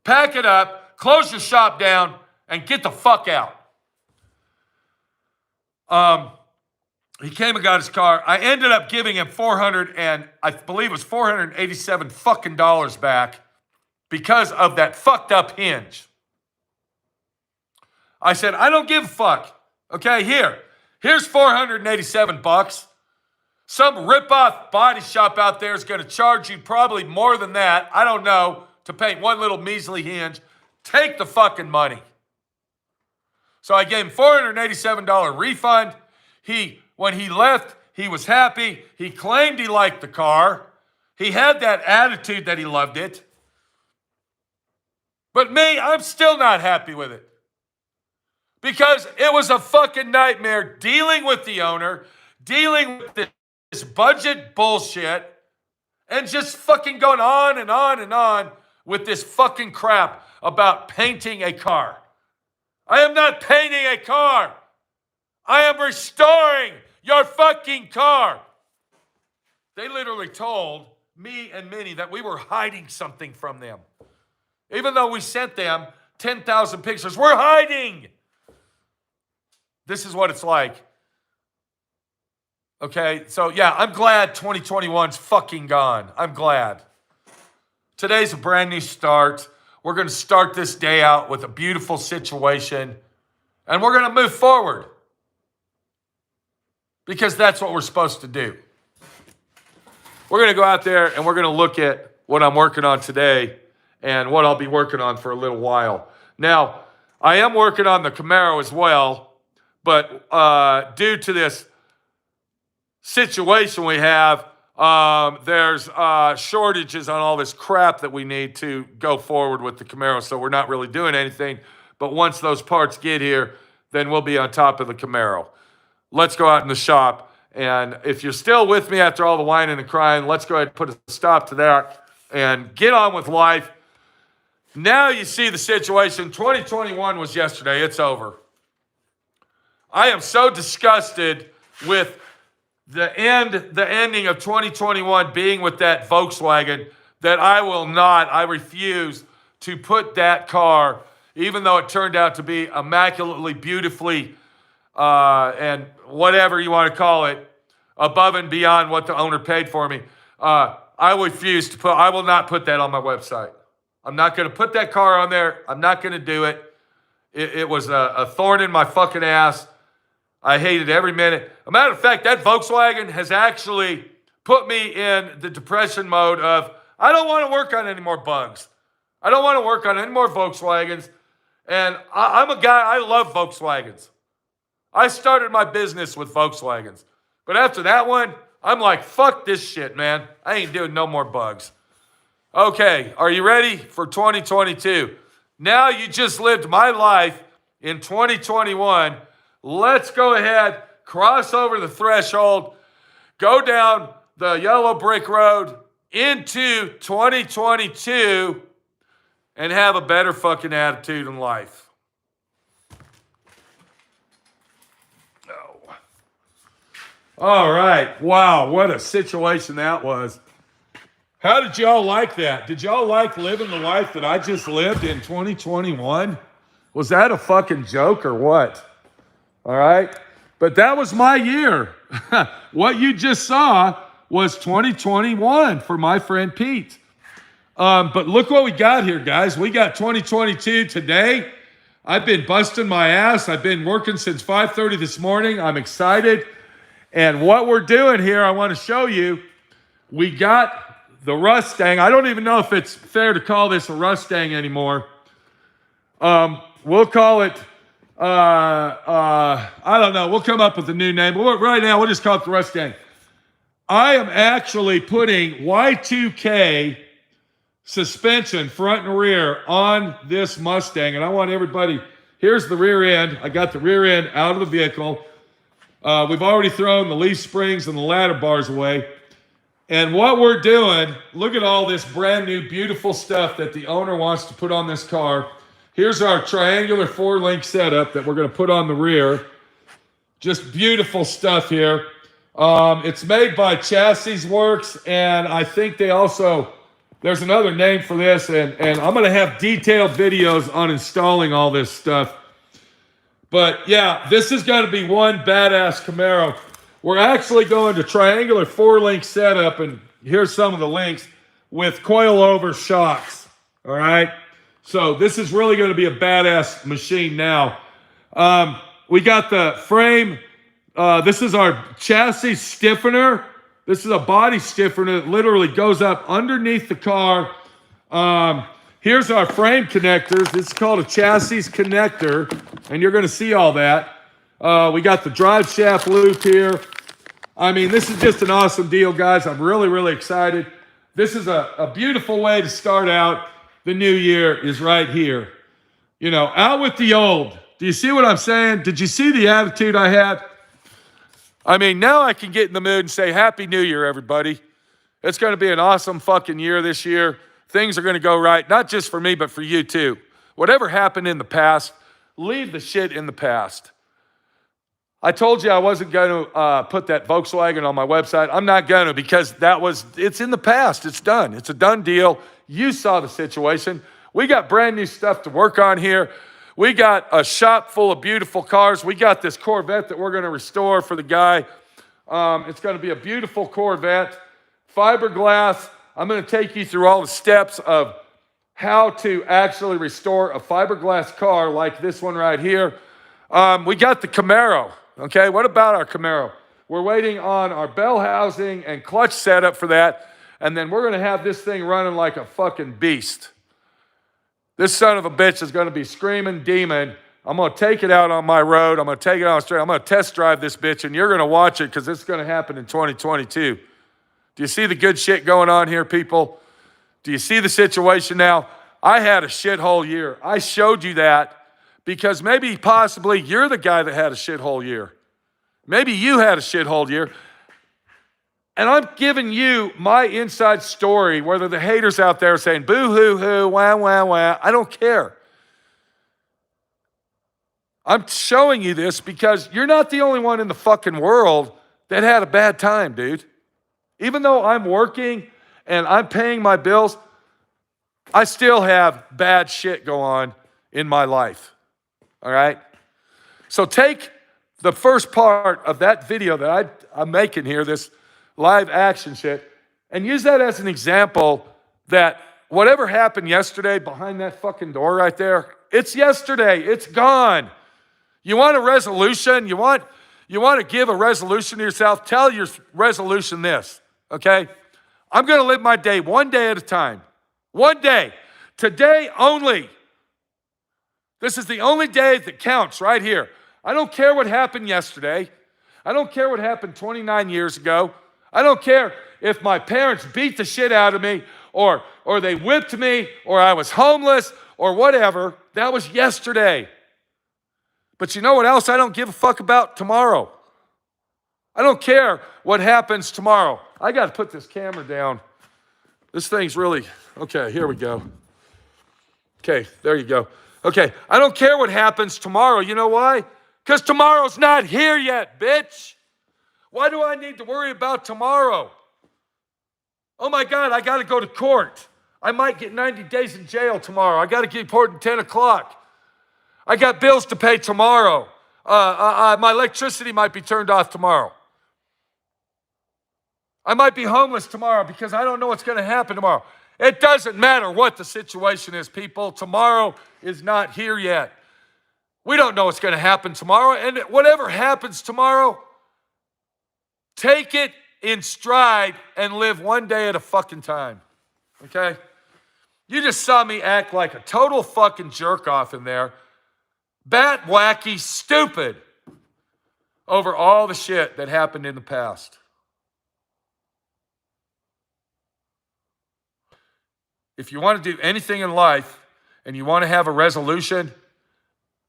pack it up, close your shop down, and get the fuck out. He came and got his car. I ended up giving him I believe it was $487 fucking dollars back because of that fucked up hinge. I said, I don't give a fuck. Okay, here's 487 bucks. Some rip-off body shop out there is going to charge you probably more than that, I don't know, to paint one little measly hinge. Take the fucking money. So I gave him $487 refund. When he left, he was happy. He claimed he liked the car. He had that attitude that he loved it. But me, I'm still not happy with it. Because it was a fucking nightmare dealing with the owner, dealing with this budget bullshit, and just fucking going on and on and on with this fucking crap about painting a car. I am not painting a car. I am restoring your fucking car. They literally told me and Minnie that we were hiding something from them. Even though we sent them 10,000 pictures, we're hiding. This is what it's like. Okay, so yeah, I'm glad 2021's fucking gone. I'm glad. Today's a brand new start. We're going to start this day out with a beautiful situation, and we're going to move forward because that's what we're supposed to do. We're going to go out there and we're going to look at what I'm working on today and what I'll be working on for a little while. Now, I am working on the Camaro as well, but due to this situation we have, there's shortages on all this crap that we need to go forward with the Camaro, so we're not really doing anything. But once those parts get here, then we'll be on top of the Camaro. Let's go out in the shop, and if you're still with me after all the whining and crying, let's go ahead and put a stop to that and get on with life. Now you see the situation. 2021 was yesterday. It's over. I am so disgusted with the ending of 2021 being with that Volkswagen that I refuse to put that car, even though it turned out to be immaculately, beautifully, and whatever you want to call it, above and beyond what the owner paid for me. I will not put that on my website. I'm not going to put that car on there. I'm not going to do it. It was a thorn in my fucking ass. I hated every minute. As a matter of fact, that Volkswagen has actually put me in the depression mode of, I don't want to work on any more bugs. I don't want to work on any more Volkswagens. And I'm a guy, I love Volkswagens. I started my business with Volkswagens. But after that one, I'm like, fuck this shit, man. I ain't doing no more bugs. Okay, are you ready for 2022? Now you just lived my life in 2021. Let's go ahead, cross over the threshold, go down the yellow brick road into 2022 and have a better fucking attitude in life. Oh. All right. Wow, what a situation that was. How did y'all like that? Did y'all like living the life that I just lived in 2021? Was that a fucking joke or what? All right? But that was my year. What you just saw was 2021 for my friend Pete. But look what we got here, guys. We got 2022 today. I've been busting my ass. I've been working since 5:30 this morning. I'm excited. And what we're doing here, I want to show you. We got the Mustang. I don't even know if it's fair to call this a Mustang anymore. We'll call it, I don't know. We'll come up with a new name. But right now, we'll just call it the Mustang. I am actually putting Y2K suspension front and rear on this Mustang. And I want everybody, here's the rear end. I got the rear end out of the vehicle. We've already thrown the leaf springs and the ladder bars away. And what we're doing, look at all this brand new, beautiful stuff that the owner wants to put on this car. Here's our triangular 4-link setup that we're going to put on the rear. Just beautiful stuff here. It's made by Chassis Works, and I think they also, there's another name for this, and I'm going to have detailed videos on installing all this stuff. But yeah, this is going to be one badass Camaro. We're actually going to triangular 4-link setup, and here's some of the links with coilover shocks. All right. So this is really going to be a badass machine now. We got the frame. This is our chassis stiffener. This is a body stiffener that literally goes up underneath the car. Here's our frame connectors. This is called a chassis connector, and you're going to see all that. We got the drive shaft loop here. I mean, this is just an awesome deal, guys. I'm really, really excited. This is a beautiful way to start out the new year is right here. You know, out with the old. Do you see what I'm saying? Did you see the attitude I had? I mean, now I can get in the mood and say, Happy New Year, everybody. It's going to be an awesome fucking year this year. Things are going to go right, not just for me, but for you too. Whatever happened in the past, leave the shit in the past. I told you I wasn't going to put that Volkswagen on my website. I'm not going to, because it's in the past. It's done. It's a done deal. You saw the situation. We got brand new stuff to work on here. We got a shop full of beautiful cars. We got this Corvette that we're going to restore for the guy. It's going to be a beautiful Corvette. Fiberglass. I'm going to take you through all the steps of how to actually restore a fiberglass car like this one right here. We got the Camaro. Okay, what about our Camaro? We're waiting on our bell housing and clutch setup for that. And then we're going to have this thing running like a fucking beast. This son of a bitch is going to be screaming demon. I'm going to take it out on my road. I'm going to take it on the street. I'm going to test drive this bitch, and you're going to watch it because it's going to happen in 2022. Do you see the good shit going on here, people? Do you see the situation now? I had a shithole year. I showed you that because maybe possibly you're the guy that had a shithole year. Maybe you had a shithole year. And I'm giving you my inside story, whether the haters out there are saying, boo-hoo-hoo, wah-wah-wah. I don't care. I'm showing you this because you're not the only one in the fucking world that had a bad time, dude. Even though I'm working and I'm paying my bills, I still have bad shit go on in my life. All right? So take the first part of that video that I'm making here, this live action shit, and use that as an example that whatever happened yesterday behind that fucking door right there, it's yesterday. It's gone. You want a resolution? You want to give a resolution to yourself? Tell your resolution this, okay? I'm going to live my day one day at a time. One day. Today only. This is the only day that counts right here. I don't care what happened yesterday. I don't care what happened 29 years ago. I don't care if my parents beat the shit out of me or they whipped me or I was homeless or whatever. That was yesterday. But you know what else I don't give a fuck about? Tomorrow. I don't care what happens tomorrow. I got to put this camera down. This thing's really, okay, here we go. Okay, there you go. Okay, I don't care what happens tomorrow. You know why? Because tomorrow's not here yet, bitch. Why do I need to worry about tomorrow? Oh my God, I got to go to court. I might get 90 days in jail tomorrow. I got to get reported at 10 o'clock. I got bills to pay tomorrow. My electricity might be turned off tomorrow. I might be homeless tomorrow because I don't know what's going to happen tomorrow. It doesn't matter what the situation is, people. Tomorrow is not here yet. We don't know what's going to happen tomorrow. And whatever happens tomorrow, take it in stride and live one day at a fucking time. Okay? You just saw me act like a total fucking jerk off in there. Bat wacky, stupid over all the shit that happened in the past. If you want to do anything in life and you want to have a resolution,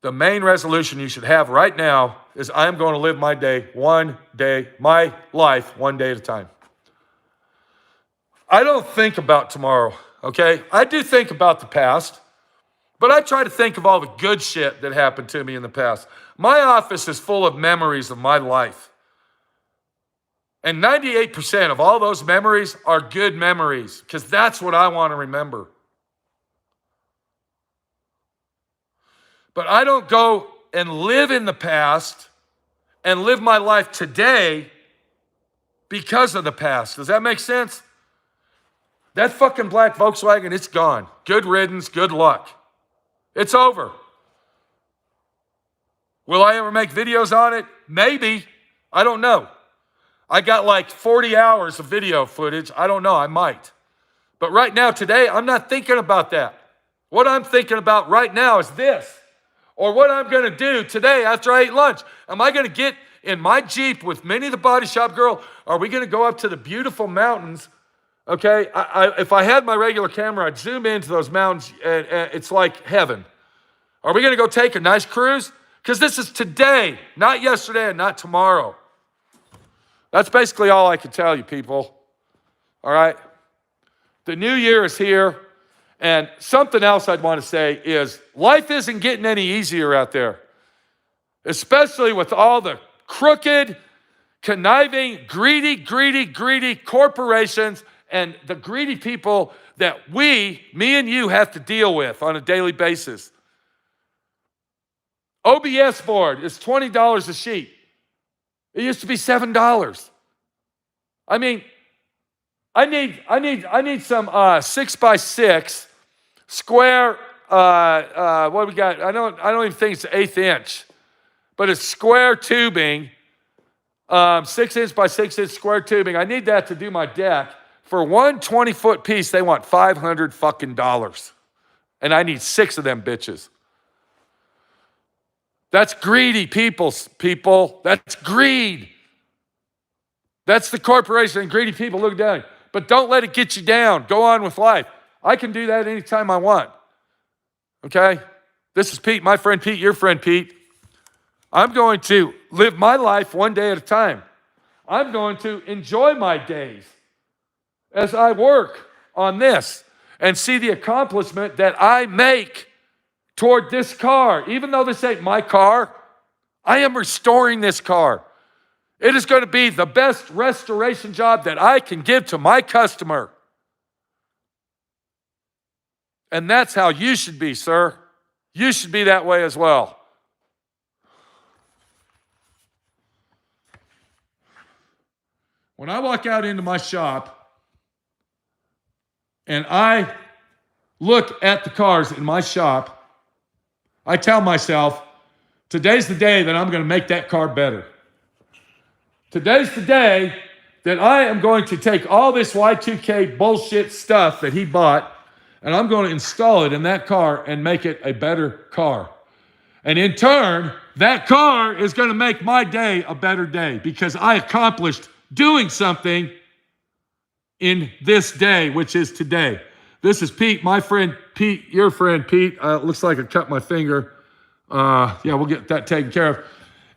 the main resolution you should have right now is I'm going to live my life one day at a time. I don't think about tomorrow, okay? I do think about the past, but I try to think of all the good shit that happened to me in the past. My office is full of memories of my life. And 98% of all those memories are good memories because that's what I want to remember. But I don't go and live in the past and live my life today because of the past. Does that make sense? That fucking black Volkswagen, it's gone. Good riddance, good luck. It's over. Will I ever make videos on it? Maybe. I don't know. I got like 40 hours of video footage. I don't know. I might. But right now, today, I'm not thinking about that. What I'm thinking about right now is this. Or what I'm going to do today after I eat lunch. Am I going to get in my Jeep with Minnie the Body Shop Girl? Are we going to go up to the beautiful mountains? Okay, if I had my regular camera, I'd zoom into those mountains, and it's like heaven. Are we going to go take a nice cruise? Because this is today, not yesterday and not tomorrow. That's basically all I can tell you, people. All right? The new year is here, and something else I'd want to say is life isn't getting any easier out there, especially with all the crooked, conniving, greedy corporations and the greedy people that me and you have to deal with on a daily basis. OBS board is $20 a sheet. It used to be $7. I mean, I need some 6x6 square. What do we got? I don't even think it's 1/8 inch, but it's square tubing, 6 inch by 6 inch square tubing. I need that to do my deck. For one 20-foot piece, they want $500 fucking dollars, and I need 6 of them bitches. That's greedy people. That's greed. That's the corporation and greedy people look down. But don't let it get you down. Go on with life. I can do that anytime I want. Okay? This is Pete, my friend Pete, your friend Pete. I'm going to live my life one day at a time. I'm going to enjoy my days as I work on this and see the accomplishment that I make toward this car. Even though this ain't my car, I am restoring this car. It is going to be the best restoration job that I can give to my customer. And that's how you should be, sir. You should be that way as well. When I walk out into my shop and I look at the cars in my shop, I tell myself, today's the day that I'm going to make that car better. Today's the day that I am going to take all this Y2K bullshit stuff that he bought, and I'm going to install it in that car and make it a better car. And in turn, that car is going to make my day a better day because I accomplished doing something in this day, which is today. This is Pete, my friend Pete, your friend Pete. Looks like I cut my finger. Yeah, we'll get that taken care of.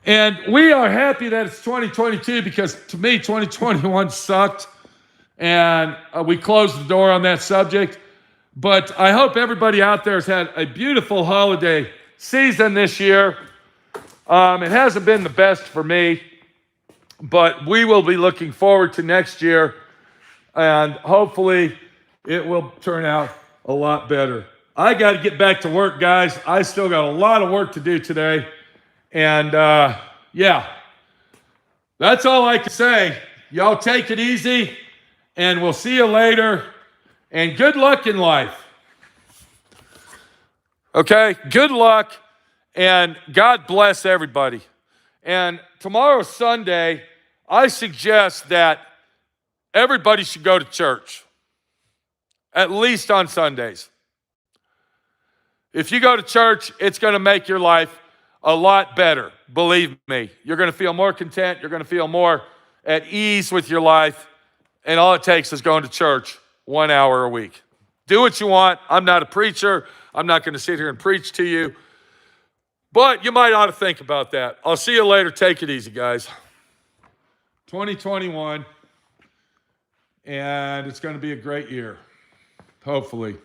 And we are happy that it's 2022 because to me, 2021 sucked. And we closed the door on that subject. But I hope everybody out there has had a beautiful holiday season this year. It hasn't been the best for me, but we will be looking forward to next year. And hopefully it will turn out a lot better. I got to get back to work, guys. I still got a lot of work to do today. And yeah, that's all I can say. Y'all take it easy, and we'll see you later. And good luck in life. Okay, good luck, and God bless everybody. And tomorrow's Sunday, I suggest that everybody should go to church, at least on Sundays. If you go to church, it's going to make your life a lot better. Believe me. You're going to feel more content. You're going to feel more at ease with your life. And all it takes is going to church 1 hour a week. Do what you want. I'm not a preacher. I'm not going to sit here and preach to you. But you might ought to think about that. I'll see you later. Take it easy, guys. 2021. And it's going to be a great year. Hopefully.